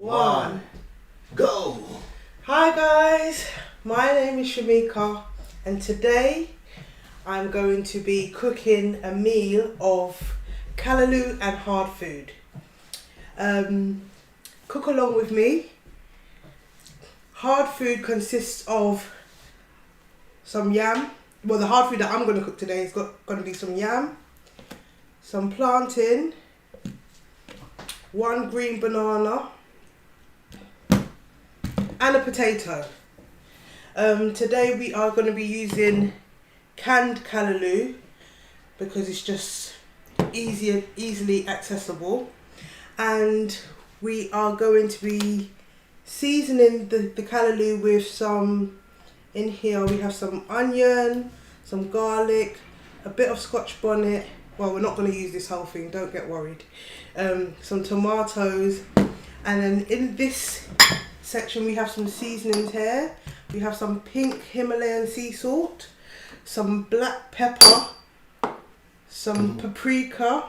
one, go! Hi guys, my name is Shemeika and today I'm going to be cooking a meal of callaloo and hard food. Cook along with me. Hard food consists of some yam. Well, the hard food that I'm going to cook today is going to be some yam, some plantain, one green banana, and a potato. Today we are going to be using canned callaloo because it's just easily accessible, and we are going to be seasoning the callaloo with some. In here we have some onion, some garlic, a bit of Scotch bonnet. Well, we're not going to use this whole thing, don't get worried. Some tomatoes, and then in this section we have some seasonings here. We have some pink Himalayan sea salt, some black pepper, some paprika,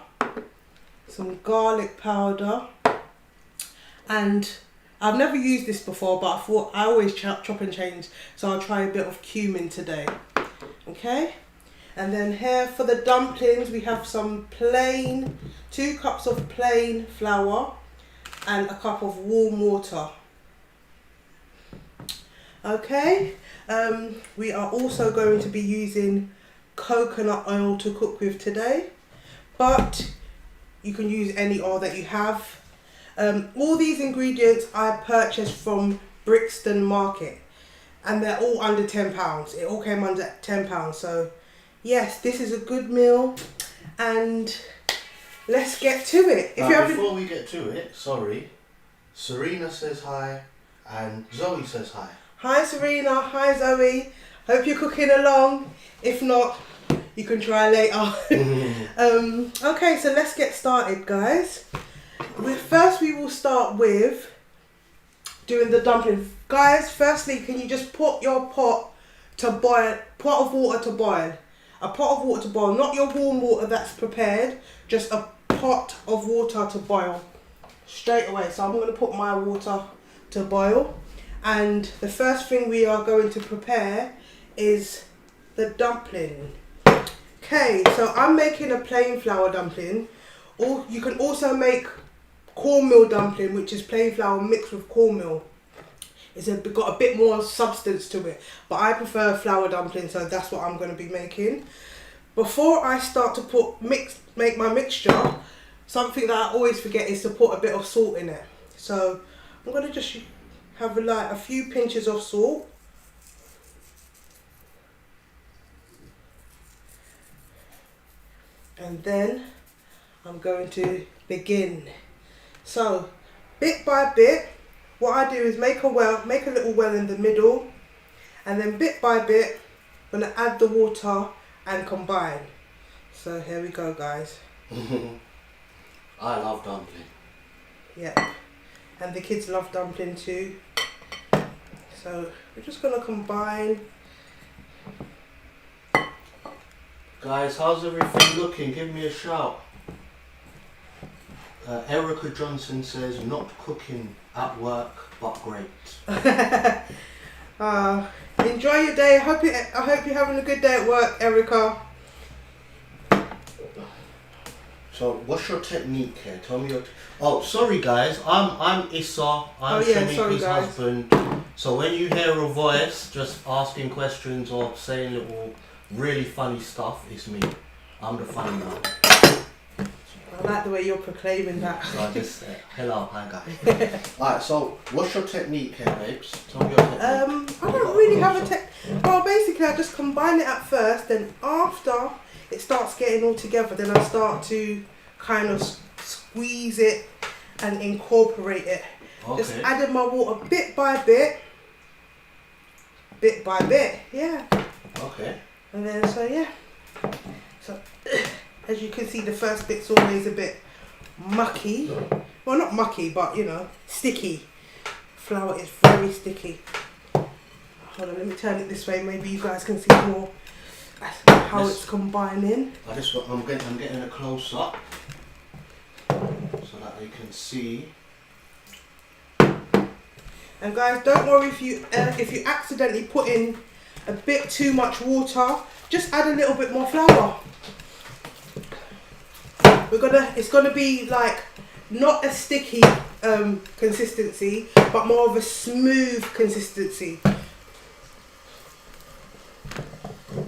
some garlic powder, and I've never used this before, but I thought I always chop and change, so I'll try a bit of cumin today. Okay, and then here for the dumplings we have some 2 cups of plain flour and a cup of warm water. Okay, we are also going to be using coconut oil to cook with today, but you can use any oil that you have. All these ingredients I purchased from Brixton Market, and they're all under £10. It all came under £10. So yes, this is a good meal, and let's get to it. Before we get to it, sorry, Serena says hi and Zoe says hi. Hi Serena, hi Zoe. Hope you're cooking along. If not, you can try later. Okay, so let's get started, guys. First we will start with doing the dumpling. Guys, firstly, can you just put your pot of water to boil. A pot of water to boil, not your warm water that's prepared, just a pot of water to boil straight away. So I'm going to put my water to boil, and the first thing we are going to prepare is the dumpling. Okay, so I'm making a plain flour dumpling, or you can also make cornmeal dumpling, which is plain flour mixed with cornmeal. It's got a bit more substance to it, but I prefer flour dumpling, so that's what I'm going to be making. Before I start to make my mixture, something that I always forget is to put a bit of salt in it. So I'm going to just have like a few pinches of salt. And then I'm going to begin. So bit by bit, what I do is make a little well in the middle, and then bit by bit I'm going to add the water and combine. So here we go, guys. I love dumpling. Yep, and the kids love dumpling too. So we're just going to combine. Guys, how's everything looking? Give me a shout. Erica Johnson says, not cooking at work, but great. Enjoy your day. I hope you're having a good day at work, Erica. So, what's your technique here? Tell me your. Oh, sorry guys. I'm Issa. I'm Shemeika's husband. So when you hear a voice just asking questions or saying little really funny stuff, it's me. I'm the funny man. I like the way you're proclaiming that. So I just said, hello, hi guys. Alright, so what's your technique here, babes? Tell me your technique. I don't really have a technique. Well, basically I just combine it at first, then after it starts getting all together, then I start to kind of squeeze it and incorporate it. Okay. Just adding my water bit by bit. Bit by bit, yeah. Okay. And then, so yeah. So, as you can see, the first bit's always a bit mucky. Well, not mucky, but you know, sticky. Flour is very sticky. Hold on, let me turn it this way. Maybe you guys can see more how it's combining. I'm getting a close up so that you can see. And guys, don't worry if you accidentally put in a bit too much water. Just add a little bit more flour. It's gonna be like not a sticky consistency, but more of a smooth consistency.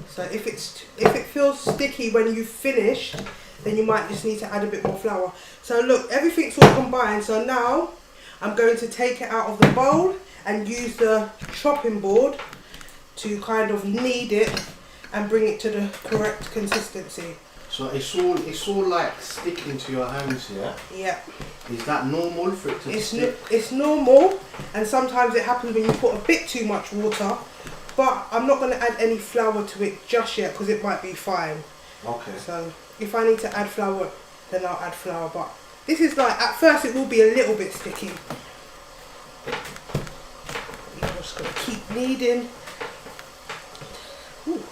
So if it feels sticky when you've finished, then you might just need to add a bit more flour. So look, everything's all combined. So now I'm going to take it out of the bowl and use the chopping board to kind of knead it and bring it to the correct consistency. So it's all like sticking to your hands, yeah? Yeah. Is that normal for it to stick? It's normal, and sometimes it happens when you put a bit too much water, but I'm not going to add any flour to it just yet because it might be fine. Okay. So if I need to add flour, then I'll add flour, but this is like, at first it will be a little bit sticky. I'm just going to keep kneading. Ooh.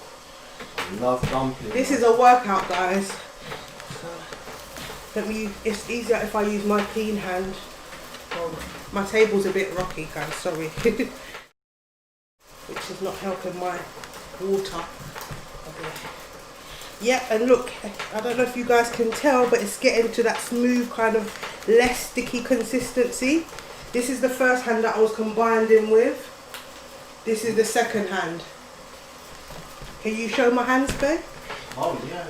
Love dumplings. This is a workout, guys. So it's easier if I use my clean hand. My table's a bit rocky, guys, sorry. Which is not helping my water. Okay. Yep, and look, I don't know if you guys can tell, but it's getting to that smooth kind of less sticky consistency. This is the first hand that I was combined in with. This is the second hand. Can you show my hands, babe? Oh, yeah.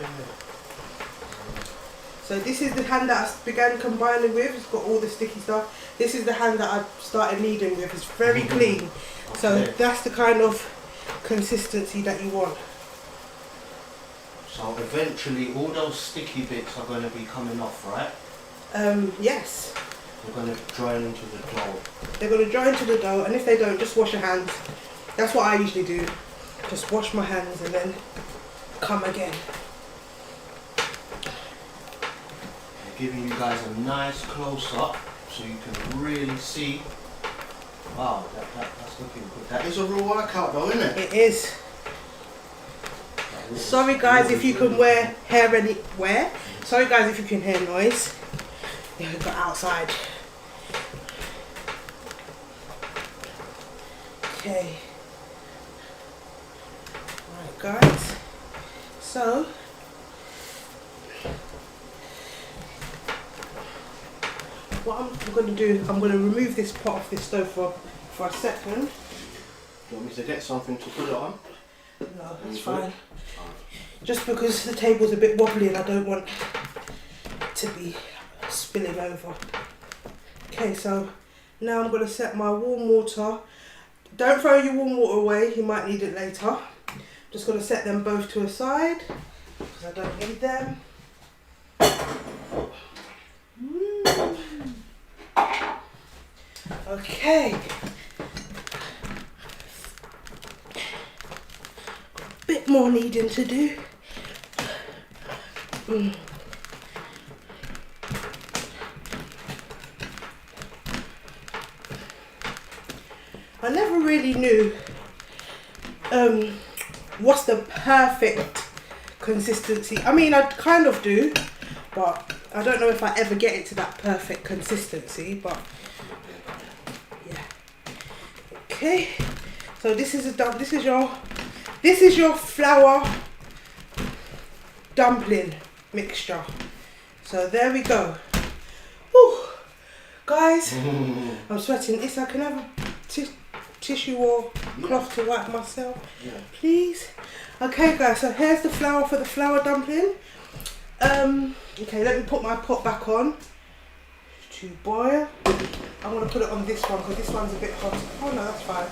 So this is the hand that I began combining with. It's got all the sticky stuff. This is the hand that I started kneading with. It's very clean. Okay. So that's the kind of consistency that you want. So eventually all those sticky bits are going to be coming off, right? Yes. They're going to dry into the dough. They're going to dry into the dough, and if they don't, just wash your hands. That's what I usually do. Just wash my hands and then come again. I'm giving you guys a nice close-up so you can really see. Wow, that's looking good. That is a real workout though, isn't it? It is. Sorry guys if you can Sorry guys if you can hear noise. Yeah, we got outside. Okay. Alright guys. So what I'm going to do, I'm going to remove this pot off this stove for a second. Do you want me to get something to put it on? No, that's fine. Just because the table's a bit wobbly and I don't want it to be spilling over. Okay, so now I'm going to set my warm water. Don't throw your warm water away, you might need it later. Just going to set them both to a side because I don't need them. Okay. Bit more kneading to do. I never really knew what's the perfect consistency. I mean, I kind of do, but I don't know if I ever get it to that perfect consistency, but yeah. Okay, so this is your flour dumpling mixture. So there we go. Whew. Guys, I'm sweating. If I can have a tissue or cloth to wipe myself, please. Okay guys, so here's the flour for the flour dumpling. Okay, let me put my pot back on to boil. I'm going to put it on this one because this one's a bit hot. Oh no, that's fine.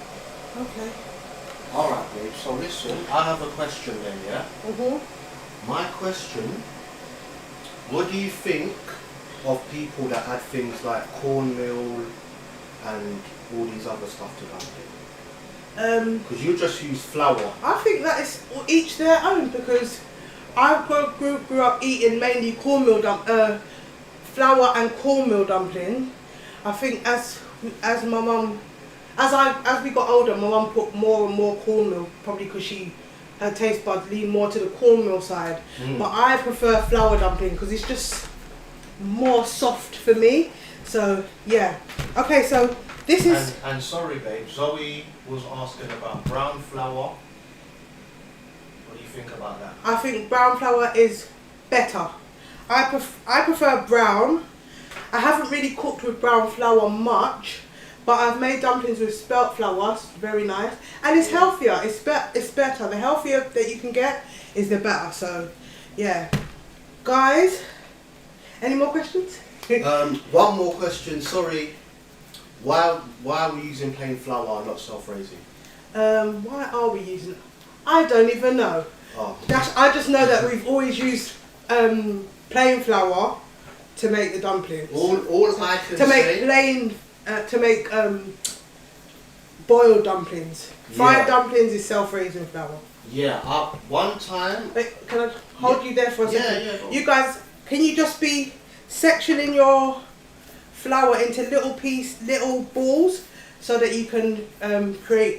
Okay. Alright babe, so listen, I have a question then, yeah? My question, what do you think of people that add things like cornmeal and all these other stuff to dumpling? Because you just use flour. I think that is each their own, because I grew up eating mainly cornmeal flour and cornmeal dumpling. I think as my mum, as we got older, my mum put more and more cornmeal, probably because her taste buds lean more to the cornmeal side. But I prefer flour dumpling because it's just more soft for me. So yeah. Okay, so This is... And sorry babe, Zoe was asking about brown flour. What do you think about that? I think brown flour is better. I prefer brown. I haven't really cooked with brown flour much, but I've made dumplings with spelt flour. It's very nice, and it's healthier. It's better. The healthier that you can get is the better. So, yeah, guys. Any more questions? One more question. Sorry. Why are we using plain flour and not self-raising? Why are we using? I don't even know. Oh. I just know that we've always used plain flour to make the dumplings. All I can say To make boiled dumplings. Fried dumplings is self-raising flour. Yeah. One time. Wait, can I hold you there for a second? Yeah. You guys, can you just be sectioning your flour into little balls so that you can create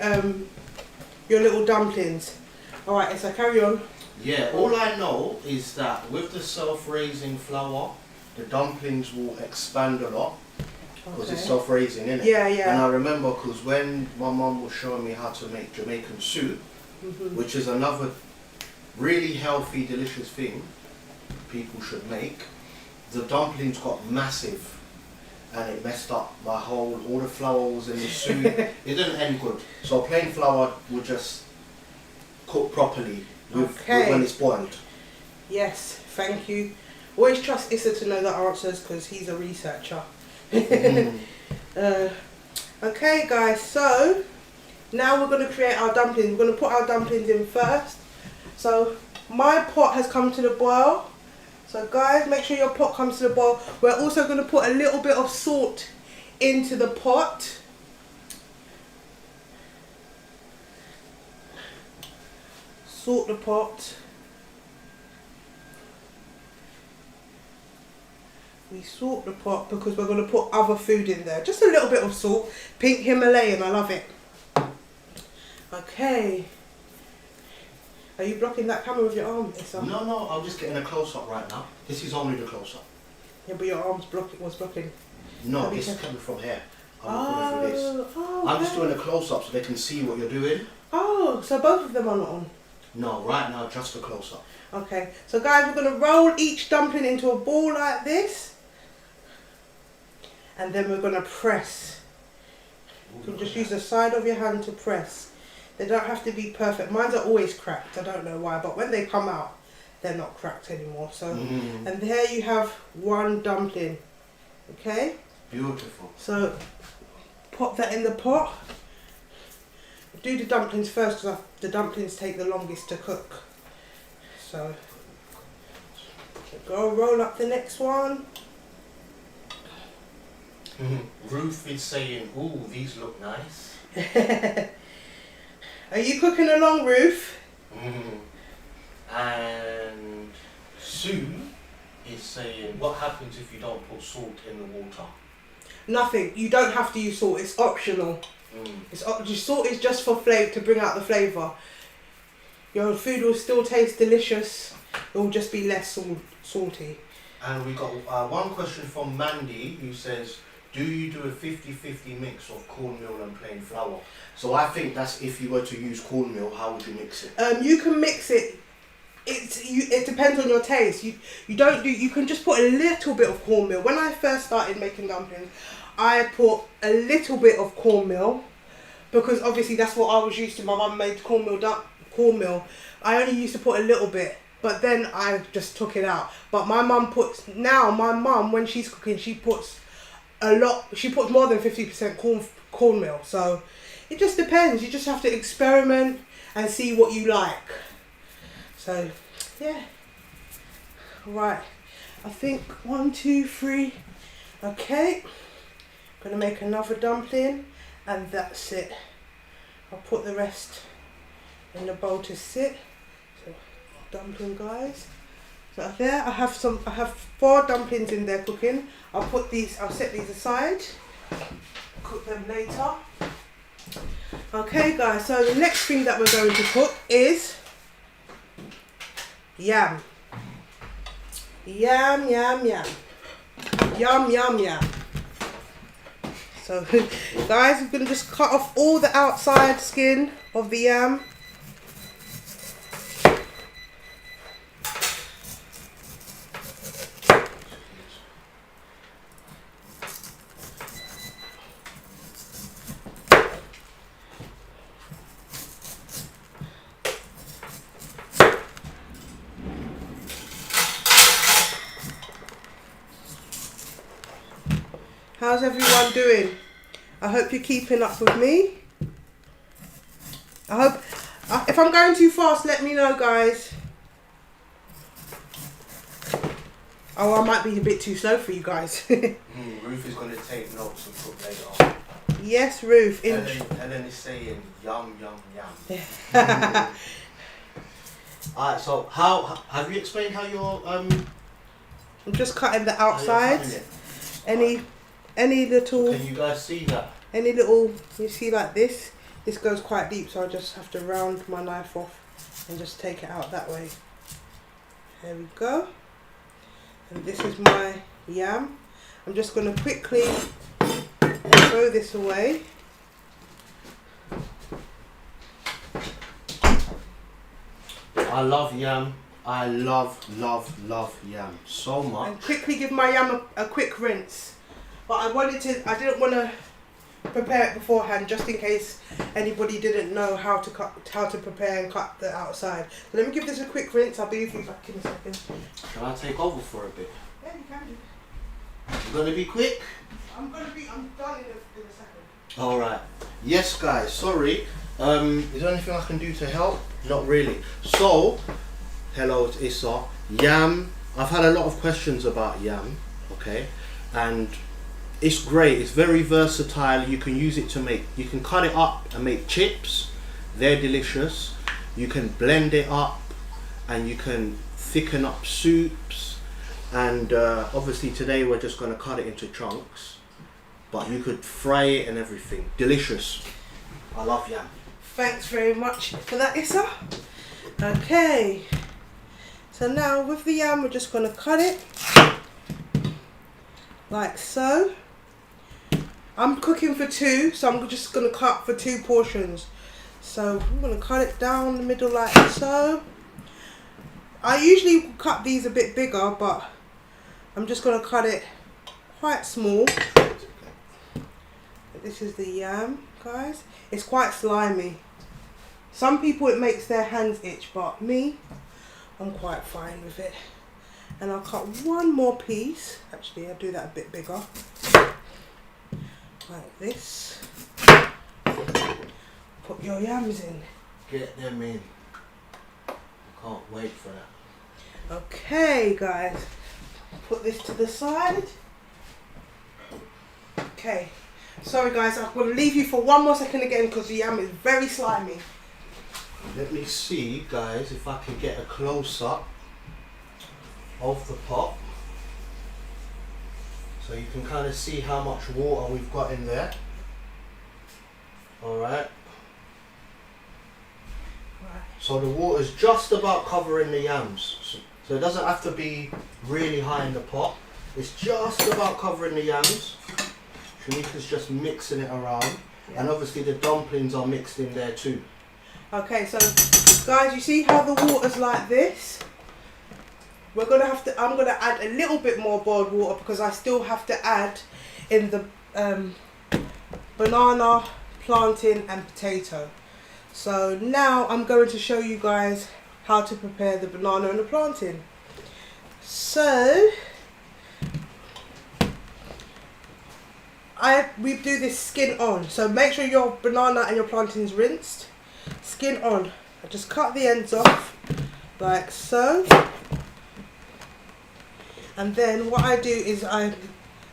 your little dumplings? All right, so carry on. Yeah. All I know is that with the self-raising flour, the dumplings will expand a lot. Because it's self-raising, isn't it? Yeah. And I remember because when my mum was showing me how to make Jamaican soup, which is another really healthy, delicious thing people should make, the dumplings got massive and it messed up all the flour was in the soup. It didn't end good. So plain flour will just cook properly when it's boiled. Yes, thank you. Always trust Issa to know the answers because he's a researcher. Okay guys, so now we're going to create our dumplings. We're going to put our dumplings in first. So my pot has come to the boil. So guys, make sure your pot comes to the boil. We're also going to put a little bit of salt into the pot. Salt the pot. We salt the pot because we're going to put other food in there. Just a little bit of salt. Pink Himalayan, I love it. Okay. Are you blocking that camera with your arm, Issa? No, I'm just getting a close-up right now. This is only the close-up. Yeah, but your arm's was blocking. No, this is coming from here. I'm looking for this. I'm just doing a close-up so they can see what you're doing. Oh, so both of them are not on? No, right now just a close-up. Okay, so guys, we're going to roll each dumpling into a ball like this. And then we're going to press. You can just use the side of your hand to press. They don't have to be perfect. Mine are always cracked. I don't know why, but when they come out, they're not cracked anymore. So, and there you have one dumpling. Okay? Beautiful. So, pop that in the pot. Do the dumplings first because the dumplings take the longest to cook. So, go roll up the next one. Ruth is saying, "Ooh, these look nice." Are you cooking along, Ruth? And Sue is saying, "What happens if you don't put salt in the water?" Nothing. You don't have to use salt. It's optional. Salt is just for flavour, to bring out the flavour. Your food will still taste delicious. It will just be less salty. And we got one question from Mandy who says, do you do a 50-50 mix of cornmeal and plain flour? So I think that's if you were to use cornmeal, how would you mix it? You can mix it. It depends on your taste. You can just put a little bit of cornmeal. When I first started making dumplings, I put a little bit of cornmeal because obviously that's what I was used to. My mum made cornmeal. I only used to put a little bit, but then I just took it out. But my mum when she's cooking, she puts a lot. She puts more than 50% cornmeal. So it just depends. You just have to experiment and see what you like. So yeah. Right. I think 1, 2, 3. Okay. Gonna make another dumpling, and that's it. I'll put the rest in the bowl to sit. So dumpling, guys. So there I have 4 dumplings in there cooking. I'll set these aside, cook them later. Okay guys, so the next thing that we're going to cook is yam. Yam. Yum. So guys, we're going to just cut off all the outside skin of the yam. How's everyone doing? I hope you're keeping up with me. I hope, if I'm going too fast, let me know, guys. Oh, I might be a bit too slow for you guys. Ruth is going to take notes and put later. Yes, Ruth. Ellen is saying yum, yum, yum. Alright, so how have you explained how you're I'm just cutting the outsides. Any little... Can you guys see that? Any little... You see like this? This goes quite deep, so I just have to round my knife off and just take it out that way. There we go. And this is my yam. I'm just going to quickly throw this away. I love yam. I love yam so much. And quickly give my yam a quick rinse. But I didn't want to prepare it beforehand just in case anybody didn't know how to prepare and cut the outside. So let me give this a quick rinse. I'll be with you back in a second. Shall I take over for a bit? Yeah, you can do. You gonna be quick? I'm done in a second. Alright. Yes guys, sorry. Is there anything I can do to help? Not really. So, hello, it's Issa. Yam. I've had a lot of questions about yam, okay? And it's great, it's very versatile. You can use it to you can cut it up and make chips. They're delicious. You can blend it up and you can thicken up soups. And obviously today we're just going to cut it into chunks. But you could fry it and everything. Delicious. I love yam. Thanks very much for that, Issa. Okay. So now with the yam, we're just going to cut it like so. I'm cooking for 2, so I'm just going to cut for 2 portions. So I'm going to cut it down the middle like so. I usually cut these a bit bigger, but I'm just going to cut it quite small. This is the yam, guys. It's quite slimy. Some people it makes their hands itch, but me, I'm quite fine with it. And I'll cut one more piece. Actually, I'll do that a bit bigger. Like this. Put your yams in. Get them in. I can't wait for that. Okay, guys. Put this to the side. Okay. Sorry, guys. I'm going to leave you for one more second again because the yam is very slimy. Let me see, guys, if I can get a close-up of the pot. So you can kind of see how much water we've got in there. Alright. So the water's just about covering the yams. So it doesn't have to be really high in the pot. It's just about covering the yams. Shemeika's just mixing it around. Yeah. And obviously the dumplings are mixed in there too. Okay, so guys, you see how the water's like this? We're gonna have to. I'm gonna add a little bit more boiled water because I still have to add in the banana, plantain, and potato. So now I'm going to show you guys how to prepare the banana and the plantain. So we do this skin on. So make sure your banana and your plantain is rinsed. Skin on. I just cut the ends off like so. And then what I do is I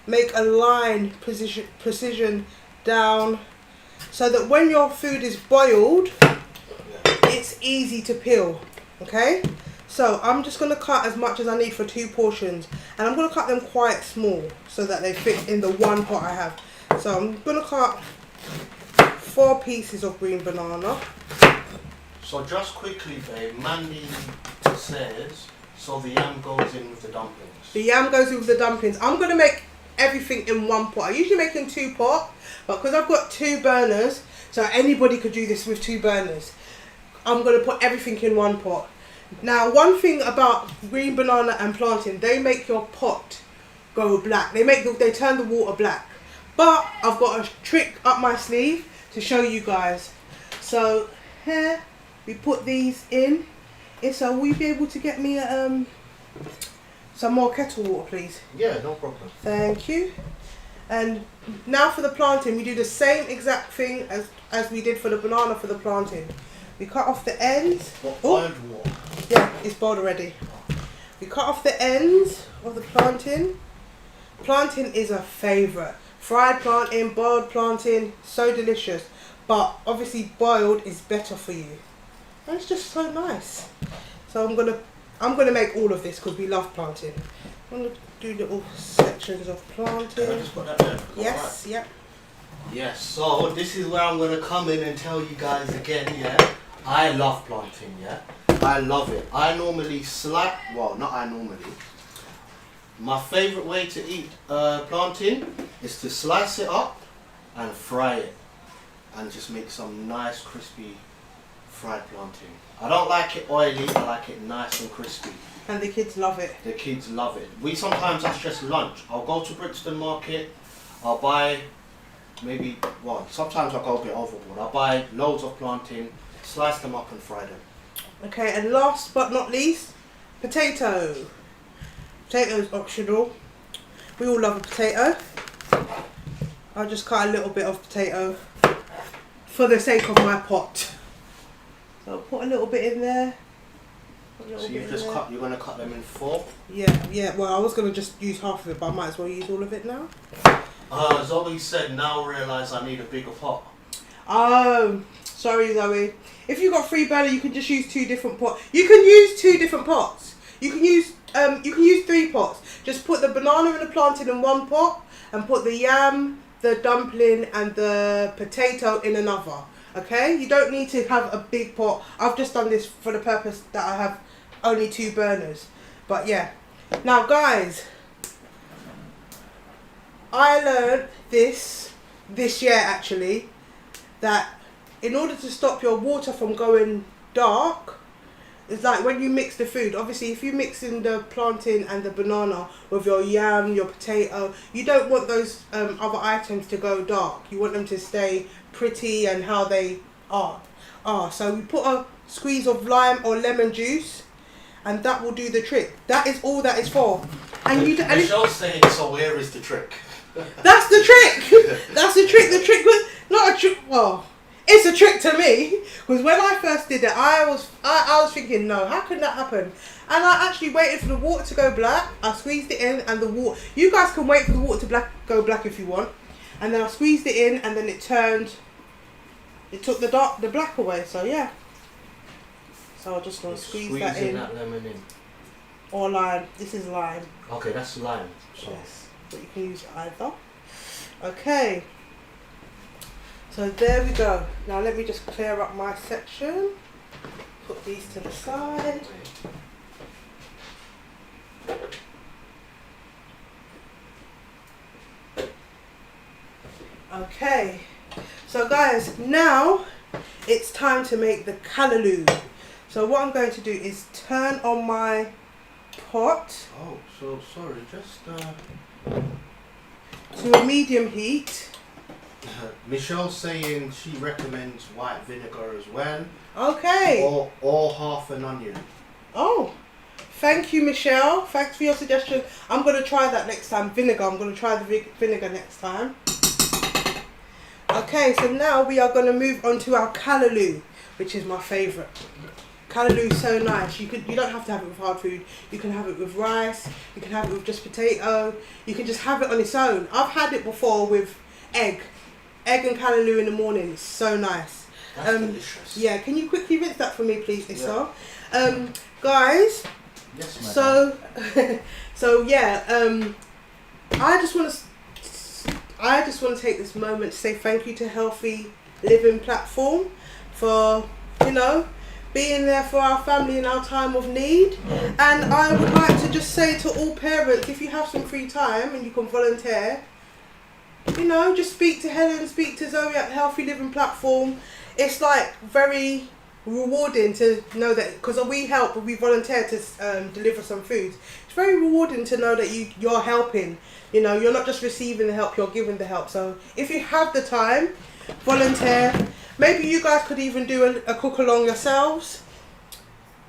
make a line precision down so that when your food is boiled, it's easy to peel. Okay? So I'm just going to cut as much as I need for 2 portions. And I'm going to cut them quite small so that they fit in the one pot I have. So I'm going to cut 4 pieces of green banana. So just quickly, babe, Mandy says, so the yam goes in with the dumplings. The yam goes in with the dumplings. I'm going to make everything in one pot. I usually make in 2 pot, but because I've got 2 burners, so anybody could do this with 2 burners. I'm going to put everything in one pot. Now, one thing about green banana and plantain, they make your pot go black. They turn the water black. But I've got a trick up my sleeve to show you guys. So here we put these in. So will you be able to get me some more kettle water, please? Yeah, no problem. Thank you. And now for the plantain, we do the same exact thing as we did for the banana for the plantain. We cut off the ends. Boiled water. Yeah, it's boiled already. We cut off the ends of the plantain. Plantain is a favourite. Fried plantain, boiled plantain, so delicious. But obviously boiled is better for you. And it's just so nice. So I'm gonna make all of this because we love plantain. I'm gonna do little sections of plantain. Can I just put that there? Yes, Right. yep. Yes, so this is where I'm going to come in and tell you guys again, yeah. I love plantain, yeah. I love it. I normally my favourite way to eat plantain is to slice it up and fry it. And just make some nice crispy fried plantain. I don't like it oily, I like it nice and crispy. And the kids love it. The kids love it. That's just lunch. I'll go to Brixton Market, I'll buy sometimes I'll go a bit overboard. I'll buy loads of plantain, slice them up and fry them. Okay, and last but not least, potato. Potato is optional. We all love a potato. I'll just cut a little bit of potato for the sake of my pot. So I'll put a little bit in there. So you're going to cut them in 4? Yeah. Well, I was going to just use half of it, but I might as well use all of it now. Zoe said, now realise I need a bigger pot. Oh, sorry, Zoe. If you've got 3 burner, you can just use 2 different pots. You can use 2 different pots. You can use 3 pots. Just put the banana and the plantain in one pot, and put the yam, the dumpling, and the potato in another. Okay, you don't need to have a big pot. I've just done this for the purpose that I have only 2 burners. But yeah, now guys, I learned this year actually, that in order to stop your water from going dark, it's like when you mix the food, obviously if you mix in the plantain and the banana with your yam, your potato, you don't want those other items to go dark. You want them to stay pretty and how they are. So we put a squeeze of lime or lemon juice, and that will do the trick. That is all that is for. And you Michelle's saying, so where is the trick? That's the trick. That's the trick. The trick was not a trick. Well, it's a trick to me, because when I first did it, I was thinking, no, how could that happen? And I actually waited for the water to go black. I squeezed it in, and the water. You guys can wait for the water to go black if you want. And then I squeezed it in, and then it turned. It took the black away. So yeah. So I'm just gonna squeeze that in. That lemon in. Or lime. This is lime. Okay, that's lime. So. Yes, but you can use either. Okay. So there we go. Now let me just clear up my section. Put these to the side. Okay. So guys, now it's time to make the callaloo. So what I'm going to do is turn on my pot. Oh, so sorry, just to a medium heat. Michelle's saying she recommends white vinegar as well. Okay. Or half an onion. Oh, thank you, Michelle. Thanks for your suggestion. I'm going to try that next time. Vinegar. I'm going to try the vinegar next time. Okay, so now we are going to move on to our callaloo, which is my favourite. Callaloo is so nice. You don't have to have it with hard food. You can have it with rice. You can have it with just potato. You can just have it on its own. I've had it before with egg and callaloo in the morning. It's so nice. That's delicious. Yeah, can you quickly rinse that for me, please, Issa? Yeah. Guys. Yes, madam. So yeah. I just want to take this moment to say thank you to Healthy Living Platform for being there for our family in our time of need. And I would like to just say to all parents, if you have some free time and you can volunteer, you know, just speak to Helen, speak to Zoe at the Healthy Living platform. It's like very rewarding to know that, because we help, we volunteer to deliver some food. It's very rewarding to know that you're helping. You know, you're not just receiving the help, you're giving the help. So if you have the time, volunteer. Maybe you guys could even do a cook along yourselves.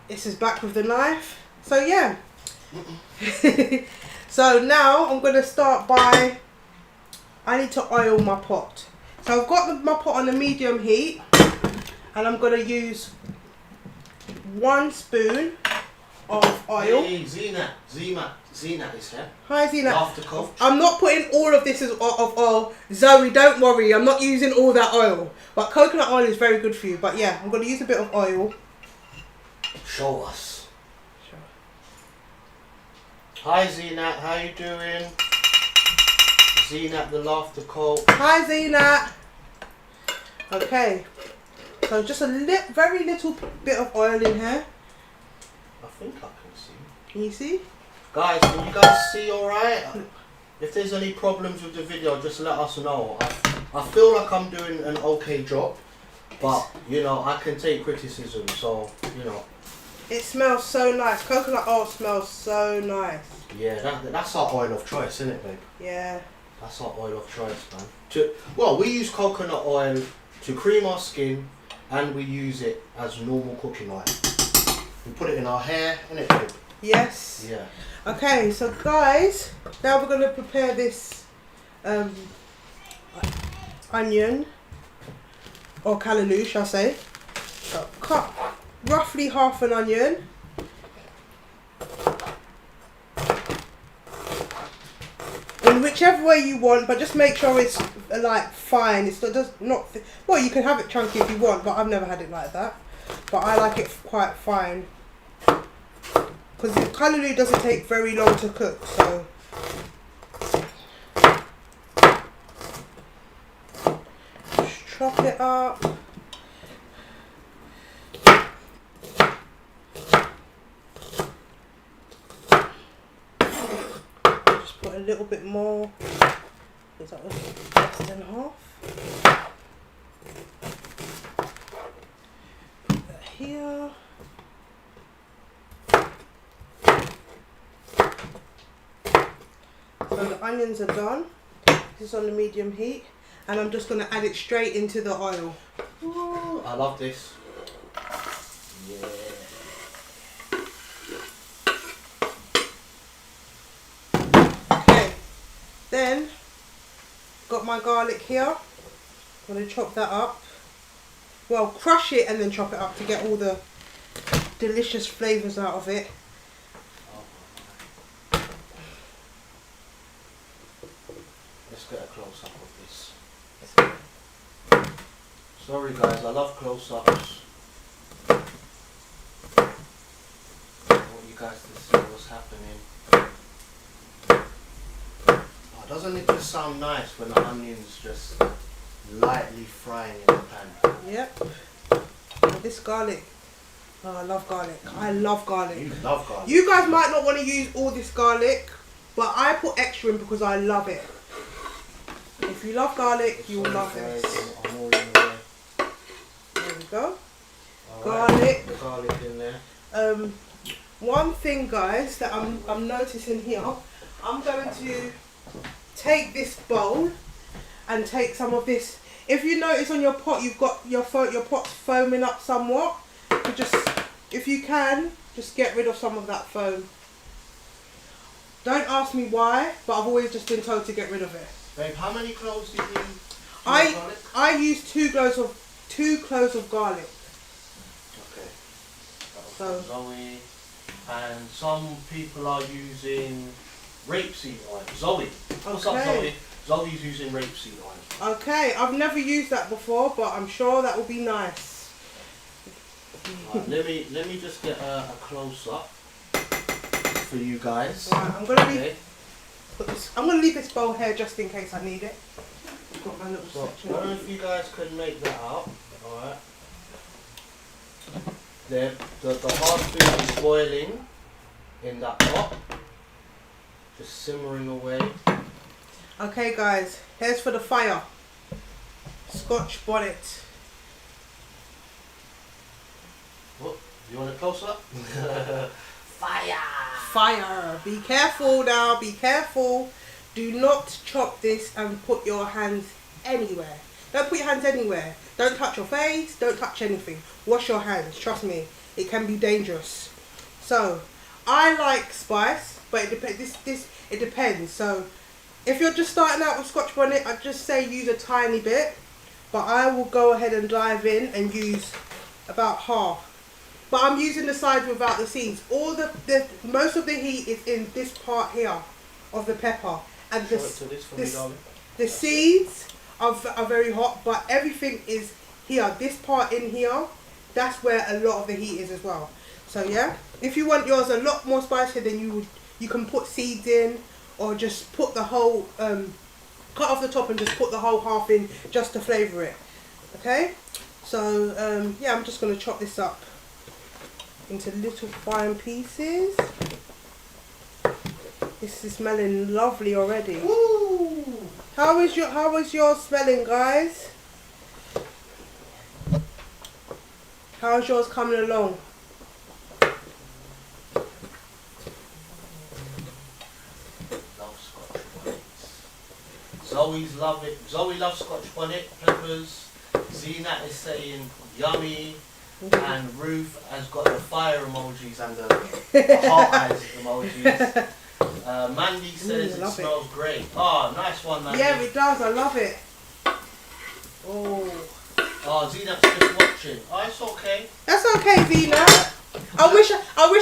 This is back with the knife. So yeah. So now I'm going to start by, I need to oil my pot. So I've got my pot on a medium heat, and I'm going to use 1 spoon of oil. Hey, Zina is here. Hi Zina. After coach. I'm not putting all of this of oil. Zoe, don't worry, I'm not using all that oil. But coconut oil is very good for you. But yeah, I'm going to use a bit of oil. Show us. Hi Zina, how you doing? Zina, the laughter coach. Hi Zina. Okay. So just a very little bit of oil in here. I think I can see. Can you see? Guys, can you guys see alright? If there's any problems with the video, just let us know. I feel like I'm doing an okay job, but you know, I can take criticism, so you know. It smells so nice. Coconut oil smells so nice. Yeah, that's our oil of choice, isn't it, babe? Yeah. That's our oil of choice, man. Well, we use coconut oil to cream our skin, and we use it as normal cooking oil. We put it in our hair, innit, babe? Yes. Yeah. Okay, so guys, now we're going to prepare this onion, or callaloo, shall I say. So cut roughly half an onion. In whichever way you want, but just make sure it's like fine. It's not well, you can have it chunky if you want, but I've never had it like that. But I like it quite fine. Because the callaloo doesn't take very long to cook, so just chop it up. Just put a little bit more, because that was less than half. Put that here. So the onions are done. This is on the medium heat, and I'm just going to add it straight into the oil. Ooh, I love this. Yeah. Okay, then got my garlic here. I'm going to chop that up. Well, crush it and then chop it up to get all the delicious flavours out of it. Let's get a close up of this. Sorry guys, I love close-ups. I want you guys to see what's happening. Oh, doesn't it just sound nice when the onions just lightly frying in the pan? Yep. And this garlic. Oh, I love garlic. I love garlic. You love garlic. You guys might not want to use all this garlic, but I put extra in because I love it. If you love garlic, you will love this. I'm all in the way. There we go. Right, Garlic. the garlic in there. One thing, guys, that I'm noticing here, I'm going to take this bowl and take some of this. If you notice on your pot, you've got your pot's foaming up somewhat. So just, if you can, just get rid of some of that foam. Don't ask me why, but I've always just been told to get rid of it. Babe, how many cloves did you use? I use 2 cloves of garlic. Okay. So Zoe, and some people are using rapeseed oil. Zoe, what's up, Zoe? Zoe's using rapeseed oil. Okay, I've never used that before, but I'm sure that will be nice. Right, let me just get a close up for you guys. Right, I'm gonna leave this bowl here just in case I need it. Got my little So, section. I don't know if you guys can make that out. Alright. The hard food is boiling in that pot. Just simmering away. Okay guys, here's for the fire. Scotch bonnet. What? You want a close up? Fire! Fire. Be careful now, be careful. Do not chop this and put your hands anywhere. Don't put your hands anywhere. Don't touch your face, don't touch anything. Wash your hands, trust me. It can be dangerous. So, I like spice, but it depends. So, if you're just starting out with Scotch bonnet, I'd just say use a tiny bit. But I will go ahead and dive in and use about half. But I'm using the sides without the seeds. Most of the heat is in this part here of the pepper. And the seeds are very hot, but everything is here. This part in here, that's where a lot of the heat is as well. So yeah, if you want yours a lot more spicy, then you can put seeds in, or just put the whole cut off the top and just put the whole half in just to flavour it. Okay, so yeah, I'm just going to chop this up into little fine pieces. This is smelling lovely already. Woo! How is yours smelling, guys? How's yours coming along? Zoe's love it. Zoe loves Scotch bonnet peppers. Zena is saying yummy, and Ruth has got the fire emojis and the heart eyes emojis. Mandy says it smells great. Oh, nice one, Mandy. Yeah, it does. I love it. Oh. Oh, Zena's just watching. Oh, it's okay. That's okay, Zena. I wish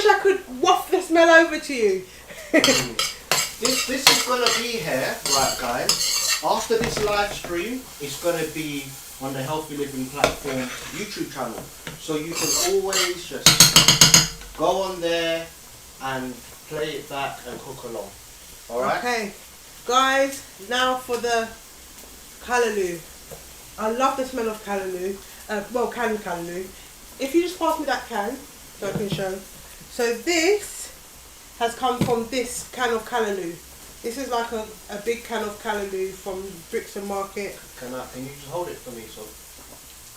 I could waft the smell over to you. This is gonna be here, right, guys. After this live stream, it's gonna be on the Healthy Living Platform YouTube channel. So you can always just go on there and play it back and cook along. Alright? Okay. Guys, now for the callaloo. I love the smell of callaloo. Well, canned callaloo. If you just pass me that can, so I can show. So this has come from this can of callaloo. This is like a big can of callaloo from Brixton Market. Can you just hold it for me? So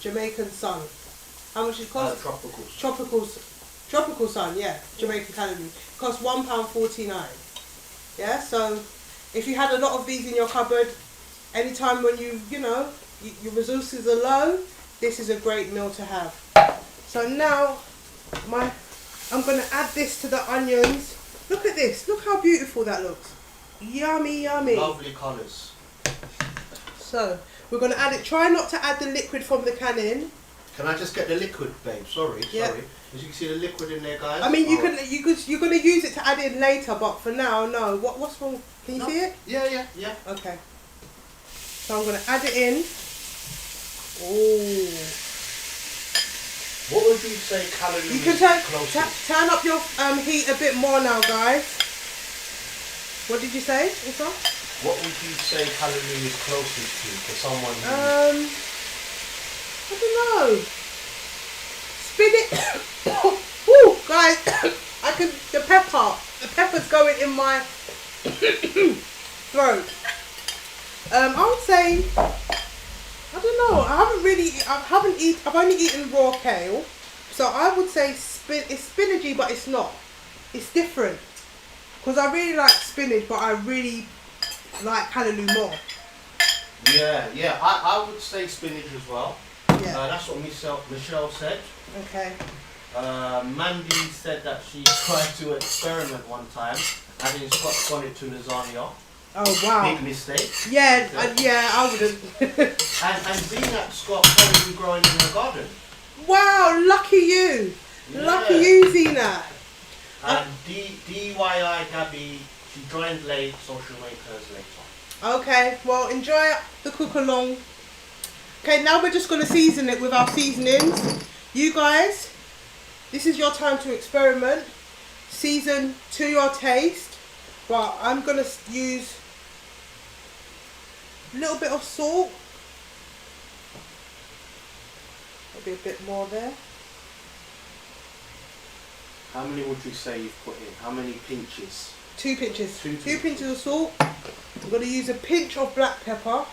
Jamaican sun. How much it cost? Tropical sun, yeah. Jamaican callaloo. Costs £1.49. Yeah, so if you had a lot of these in your cupboard, anytime when your resources are low, this is a great meal to have. So now I'm going to add this to the onions. Look at this. Look how beautiful that looks. Yummy, yummy. Lovely colours. So we're going to add it. Try not to add the liquid from the can in. Can I just get the liquid, babe? Sorry. Yeah. As you can see the liquid in there, guys. I mean, you're going to use it to add in later, but for now, no. What's wrong? Can you see it? Yeah. Okay. So I'm going to add it in. Oh. What would you say callaloo You can turn up your heat a bit more now, guys. What did you say, Issa? What would you say callaloo is closest to for someone who... I don't know. Spinach. Woo, guys, the pepper's going in my throat. I would say, I don't know. I've only eaten raw kale, so I would say it's spinachy, but it's not. It's different. Because I really like spinach, but I really like callaloo more. Yeah. I would say spinach as well. Yeah. That's what Michelle said. Okay. Mandy said that she tried to experiment one time, adding Scotch bonnet to lasagna. Oh wow. Big mistake. Yeah, I wouldn't. and Zeenat's got callaloo growing in the garden. Wow, lucky you. Yeah. Lucky you, Zena. And DYI Gabby, she joined late, so she'll make hers later. Okay, well enjoy the Cookalong. Okay, now we're just going to season it with our seasonings. You guys, this is your time to experiment. Season to your taste. But I'm going to use a little bit of salt. Maybe a bit more there. How many would you say you've put in? How many pinches? 2 pinches. Two Two pinches of salt. I'm going to use a pinch of black pepper. Right,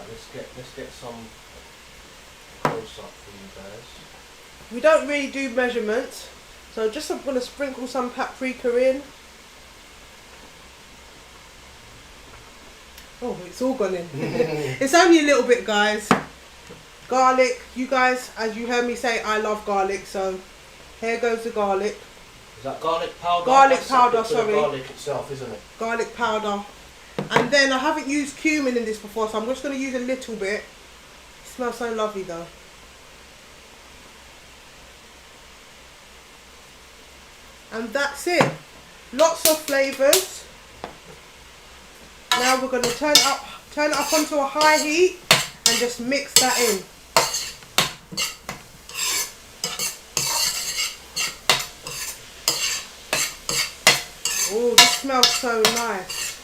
let's get some close up for you guys. We don't really do measurements, so just I'm going to sprinkle some paprika in. Oh, it's all gone in. It's only a little bit, guys. Garlic, you guys, as you heard me say, I love garlic, so here goes the garlic. Is that garlic powder? Garlic That's powder, separate to the sorry. garlic itself, isn't it? Garlic powder. And then I haven't used cumin in this before, so I'm just going to use a little bit. It smells so lovely though. And that's it. Lots of flavours. Now we're going to turn it up onto a high heat and just mix that in. Oh, this smells so nice.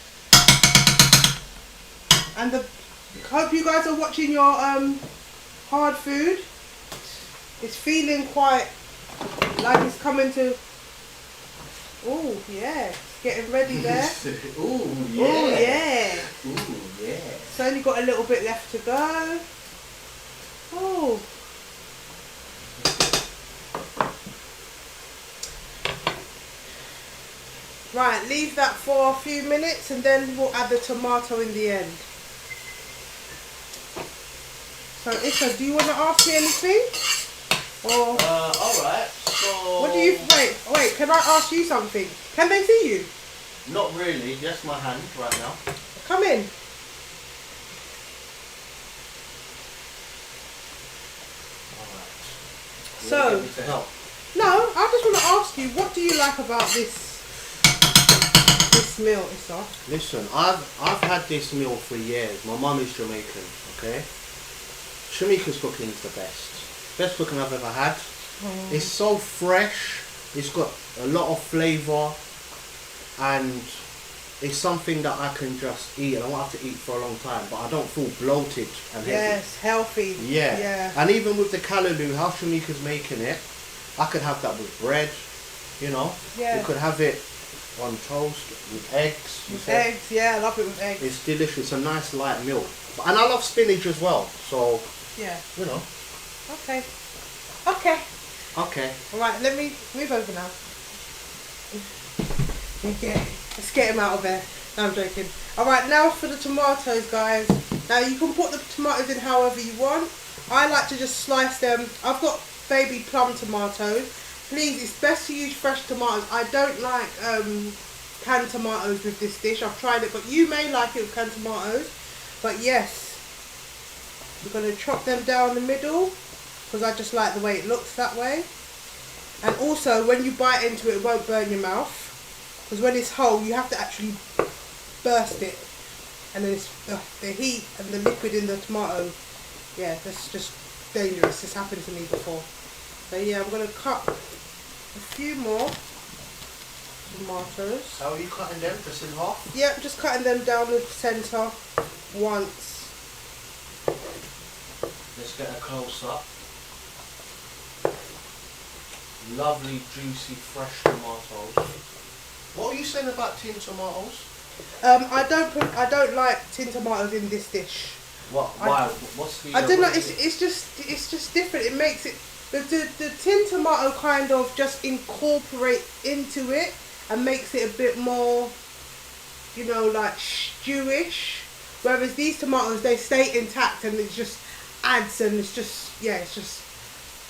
And hope you guys are watching your hard food. It's feeling quite like it's coming to. Oh yeah, it's getting ready there. Ooh yeah. Oh yeah. Ooh yeah. It's only got a little bit left to go. Oh. Right, leave that for a few minutes and then we'll add the tomato in the end. So Issa, do you want to ask me anything? Or alright, so... what do you... Wait, can I ask you something? Can they see you? Not really, just my hand right now. Come in. Alright. So... to help. No, I just want to ask you, what do you like about this meal, Issa? Listen, I've had this meal for years. My mum is Jamaican, okay? Shemeika's cooking is the best. Best cooking I've ever had. It's so fresh. It's got a lot of flavour, and it's something that I can just eat, and I won't have to eat for a long time, but I don't feel bloated and heavy. Yes, healthy. Yeah. And even with the callaloo, how Shemeika's making it, I could have that with bread, you know. Yeah. You could have it on toast with eggs. With eggs, yeah, I love it with eggs. It's delicious. It's a nice light meal, and I love spinach as well. So yeah, you know. Okay. All right, let me move over now. Yeah, let's get him out of there. No, I'm joking. All right, now for the tomatoes, guys. Now you can put the tomatoes in however you want. I like to just slice them. I've got baby plum tomatoes. Please, it's best to use fresh tomatoes. I don't like canned tomatoes with this dish. I've tried it, but you may like it with canned tomatoes. But yes, we're going to chop them down the middle because I just like the way it looks that way. And also, when you bite into it, it won't burn your mouth. Because when it's whole, you have to actually burst it. And then it's, the heat and the liquid in the tomato, yeah, that's just dangerous. This happened to me before. So yeah, I'm going to cut a few more tomatoes. How are you cutting them? Just in half? Yep, just cutting them down the centre once. Let's get a close up. Lovely, juicy, fresh tomatoes. What were you saying about tin tomatoes? I don't like tin tomatoes in this dish. What? Why? What's the? I don't know. It's just different. It makes it the tin tomato kind of just incorporate into it and makes it a bit more, you know, like stewish. Whereas these tomatoes, they stay intact and it just adds, and it's just, yeah, it's just,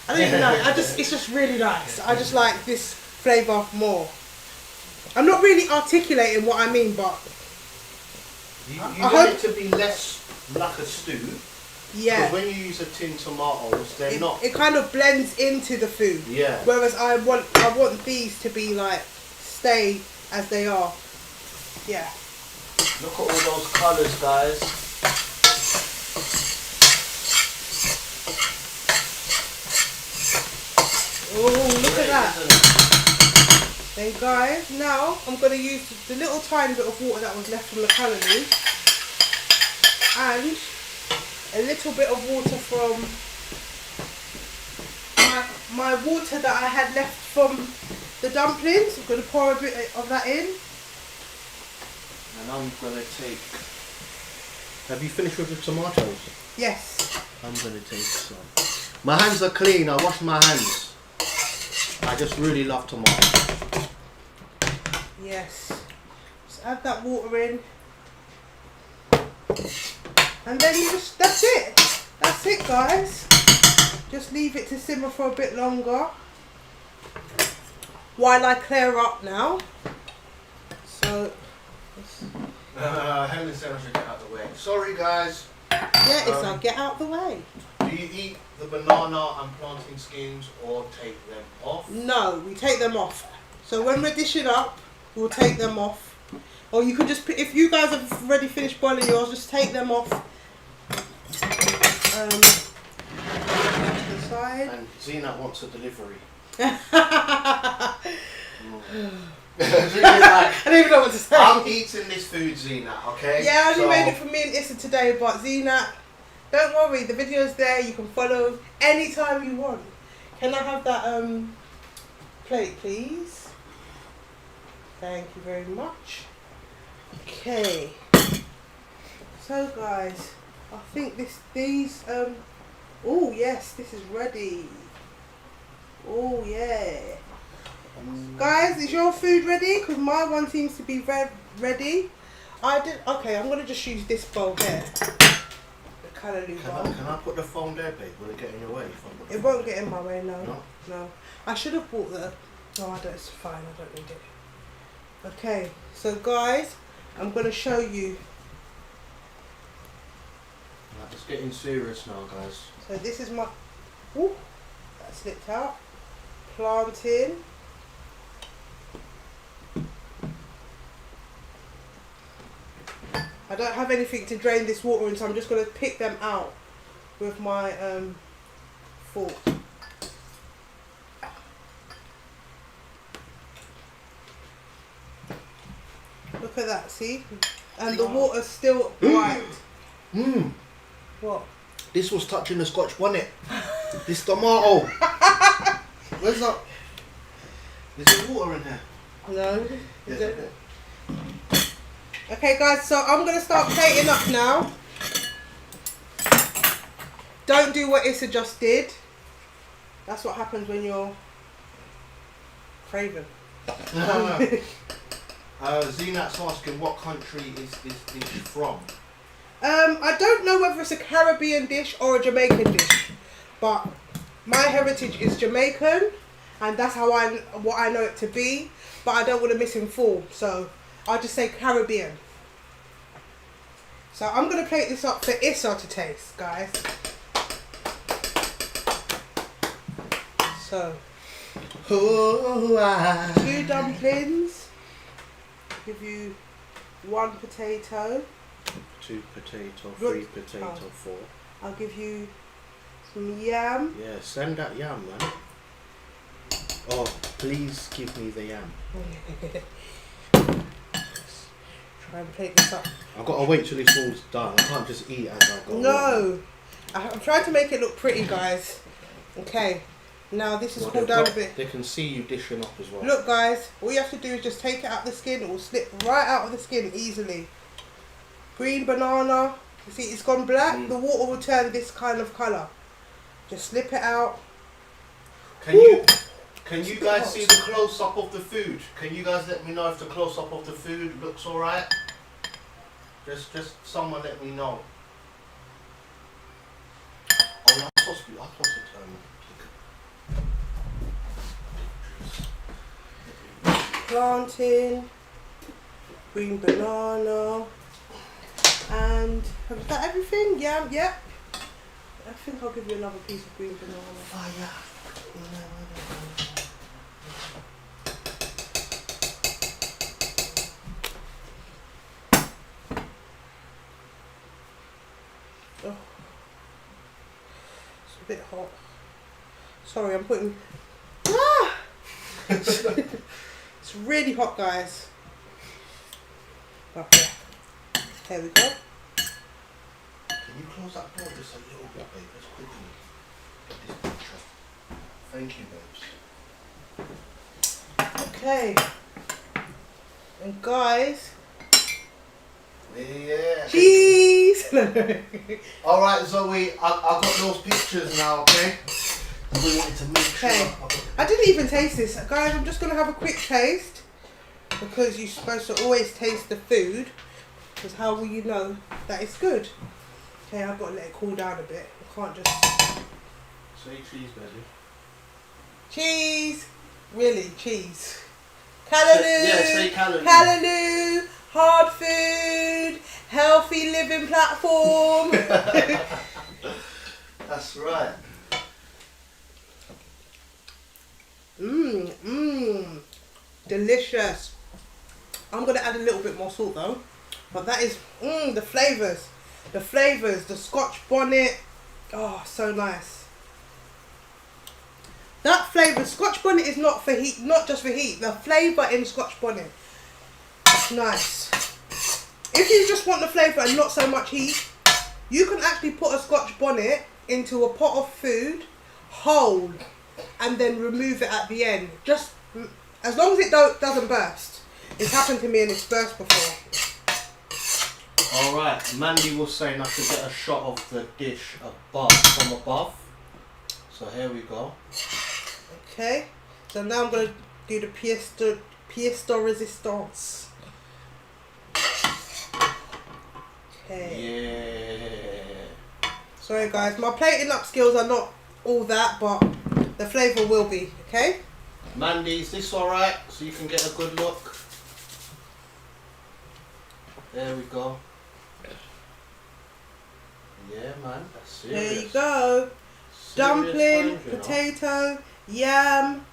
I don't even know. It's just really nice. I just like this flavour more. I'm not really articulating what I mean, but you want it to be less like a stew. Yeah. Because when you use a tin tomatoes, they're not. It kind of blends into the food. Yeah. Whereas I want these to be like stay as they are. Yeah. Look at all those colours, guys. Oh, look at that. Then guys, now I'm going to use the little tiny bit of water that was left from the callaloo and a little bit of water from my water that I had left from the dumplings. I'm going to pour a bit of that in. And I'm going to take... Have you finished with the tomatoes? Yes. I'm going to take some. My hands are clean. I washed my hands. I just really love tomatoes. Yes. Just add that water in. And then you just, that's it. That's it, guys. Just leave it to simmer for a bit longer while I clear up now. So, Helen said I should get out of the way. Sorry, guys. yeah, it's I'll get out the way. Do you eat the banana and plantain skins or take them off? No, we take them off. So when we're dishing up, we'll take them off. Or you could just, if you guys have already finished boiling yours, just take them off. The side. And Zena wants a delivery. I don't even know what to say. I'm eating this food, Zena, okay? Yeah, I only made it for me and Issa today, but Zena, don't worry, the video's there, you can follow anytime you want. Can I have that plate, please? Thank you very much. Okay. So guys, I think these oh yes, this is ready. Oh yeah. Guys, is your food ready? Because my one seems to be ready. Okay, I'm going to just use this bowl here. The callaloo bowl. Can I put the phone there, babe? Will it get in your way? It won't get in my way, no. No? No. I should have bought the... No, I don't. It's fine. I don't need it. Okay, so guys, I'm going to show you. Right, it's getting serious now, guys. So this is my... Ooh, that slipped out. Plantain. I don't have anything to drain this water in, so I'm just going to pick them out with my fork. Look at that, see? And the water's still white. Mmm. What? This was touching the Scotch bonnet. This tomato. Where's that? Is there water in here? No. Yes, Is it? Okay guys, so I'm going to start plating up now. Don't do what Issa just did. That's what happens when you're craving. Zenat's asking what country is this dish from? I don't know whether it's a Caribbean dish or a Jamaican dish, but my heritage is Jamaican, and that's how what I know it to be. But I don't want to misinform, so I'll just say Caribbean. So I'm gonna plate this up for Issa to taste, guys. So 2 dumplings. Give you 1 potato. 2 potato, 3 potato, 4. I'll give you some yam. Yeah, send that yam, man. Oh, please give me the yam. Try and plate this up. I've got to wait till it's all done. I can't just eat as I go. No, I'm trying to make it look pretty, guys. Okay, now this is cooled down a bit. They can see you dishing up as well. Look, guys, all you have to do is just take it out the skin. It will slip right out of the skin easily. Green banana. You see, it's gone black. The water will turn this kind of colour. Just slip it out. Can you guys see the close-up of the food? Can you guys let me know if the close-up of the food looks alright? Just someone let me know. Oh, I'm supposed to Plantain, green banana, and is that everything? Yeah, yep. I think I'll give you another piece of green banana. Oh yeah. Oh, it's a bit hot. Sorry, I'm putting. Ah! It's really hot, guys. Okay, here we go. Can you close that door just a little bit, babe? Just quickly. Get this picture Thank you, babes. Okay. And guys. Yeah. Cheese! Alright, Zoe, I got those pictures now, okay? We wanted to make sure. I didn't even taste this. Guys, I'm just going to have a quick taste. Because you're supposed to always taste the food. Because how will you know that it's good? Okay, I've got to let it cool down a bit. I can't just... Say cheese, baby. Cheese! Really, cheese. Callaloo! Yeah, say callaloo. Callaloo! Hard food! Healthy living platform! That's right. Delicious. I'm going to add a little bit more salt though. But that is, the flavours. The flavours, the Scotch bonnet. Oh, so nice. That flavour, Scotch bonnet is not for heat, not just for heat. The flavour in Scotch bonnet. It's nice. If you just want the flavour and not so much heat, you can actually put a Scotch bonnet into a pot of food, whole, and then remove it at the end. Just as long as it doesn't burst. It's happened to me and it's burst before. Alright, Mandy was saying I could get a shot of the dish from above. So here we go. Okay, so now I'm going to do the pièce de résistance. Okay. Yeah. Sorry guys, my plating up skills are not all that, but the flavour will be, okay? Mandy, is this alright? So you can get a good look. There we go. Yeah, man, that's serious. There you go. Serious Dumpling, times, you know. potato, yam,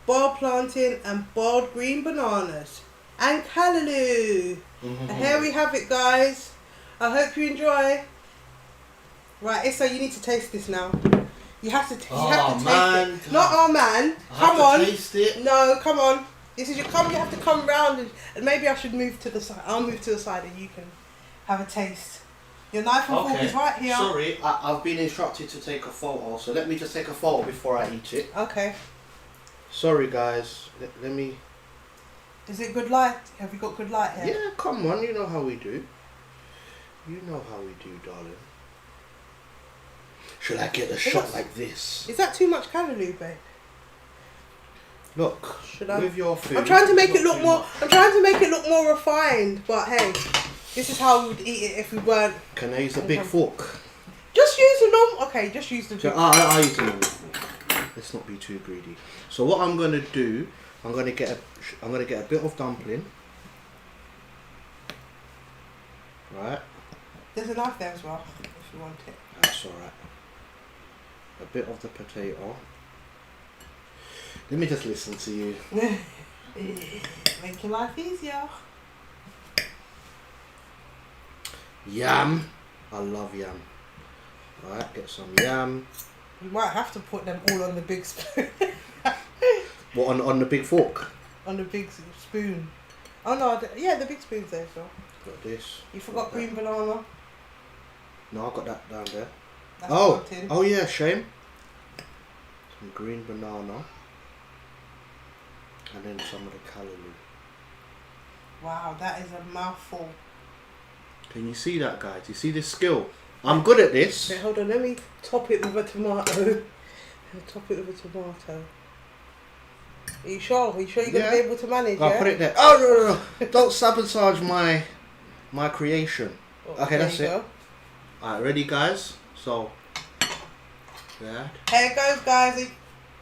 boiled plantain and boiled green bananas. And callaloo. And here we have it, guys. I hope you enjoy. Right, Issa, you need to taste this now. You have to, taste it. Not our man. Come on. Taste it. No, come on. This is your come. You have to come round and maybe I should move to the side. I'll move to the side and you can have a taste. Your knife and fork is right here. Sorry, I've been instructed to take a photo, so let me just take a photo before I eat it. Okay. Sorry, guys. Let me. Is it good light? Have you got good light here? Yeah, come on. You know how we do. You know how we do, darling. Should I get a shot like this? Is that too much callaloo, babe? Look, Should I? with your food. I'm trying to make it look more. I'm trying to make it look more refined, but hey, this is how we would eat it if we weren't. Can I use a big fork? Just use the normal. Okay, just use the. I'll use the normal fork. Let's not be too greedy. So what I'm gonna do, I'm gonna get a bit of dumpling. Right. There's a knife there as well, if you want it. That's alright. A bit of the potato. Let me just listen to you. Make your life easier. Yam. I love yam. Right, get some yam. You might have to put them all on the big spoon. What, on the big fork? On the big spoon. Oh no, yeah, the big spoon's there as well. Got this. You forgot green banana. No, I got that down there. That's Oh yeah, shame. Some green banana. And then some of the callaloo. Wow, that is a mouthful. Can you see that, guys? You see this skill? I'm good at this. Okay, hold on, let me top it with a tomato. Top it with a tomato. Are you sure? Are you sure you're going to be able to manage? I'll put it there. Oh, no. Don't sabotage my creation. Okay, that's it. Alright, ready, guys? So, yeah. Here it goes, guys.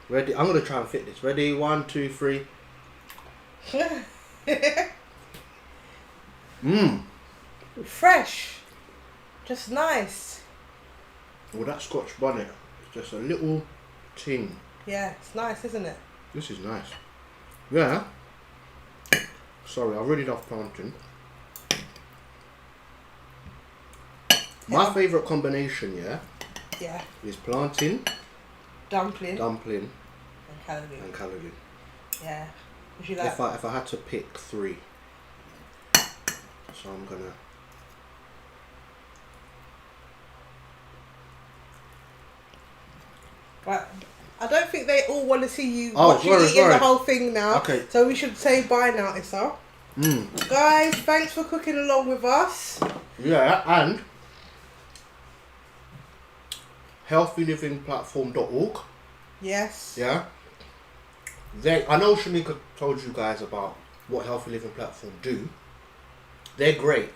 Ready? I'm going to try and fit this. Ready? 1, 2, 3. Fresh. Just nice. Well, that Scotch bonnet is just a little ting. Yeah, it's nice, isn't it? This is nice. Yeah. Sorry, I really love plantain. My favourite combination, yeah, is plantain, dumpling, and callaloo. Yeah. Would you like? If I had to pick 3, so I'm gonna. don't think they all want to see you sorry, eating the whole thing now. Okay. So we should say bye now, Issa. Guys, thanks for cooking along with us. Yeah, and healthylivingplatform.org. Yes. Yeah. I know Shemeika told you guys about what Healthy Living Platform do. They're great.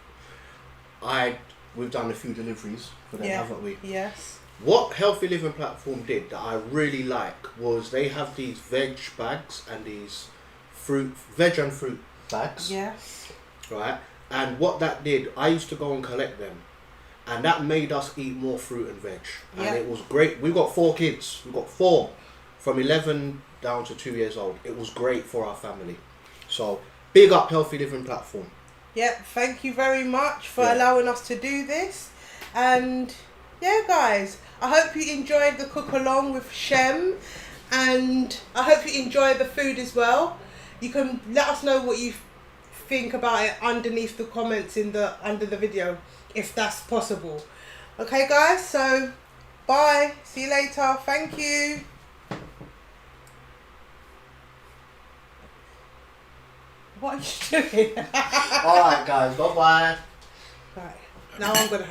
We've done a few deliveries for them, haven't we? Yes. What Healthy Living Platform did that I really like was they have these veg bags and these veg and fruit bags. Yes. Right? And what that did, I used to go and collect them. And that made us eat more fruit and veg. And it was great. We've got 4 kids. We've got 4 from 11 down to 2 years old. It was great for our family. So, big up Healthy Living Platform. Yep, thank you very much for allowing us to do this. And yeah, guys, I hope you enjoyed the cook along with Shem. And I hope you enjoy the food as well. You can let us know what you think about it underneath the comments under the video, if that's possible. Okay, guys, so bye. See you later. Thank you. What are you doing? Alright guys, bye bye. Right, now I'm gonna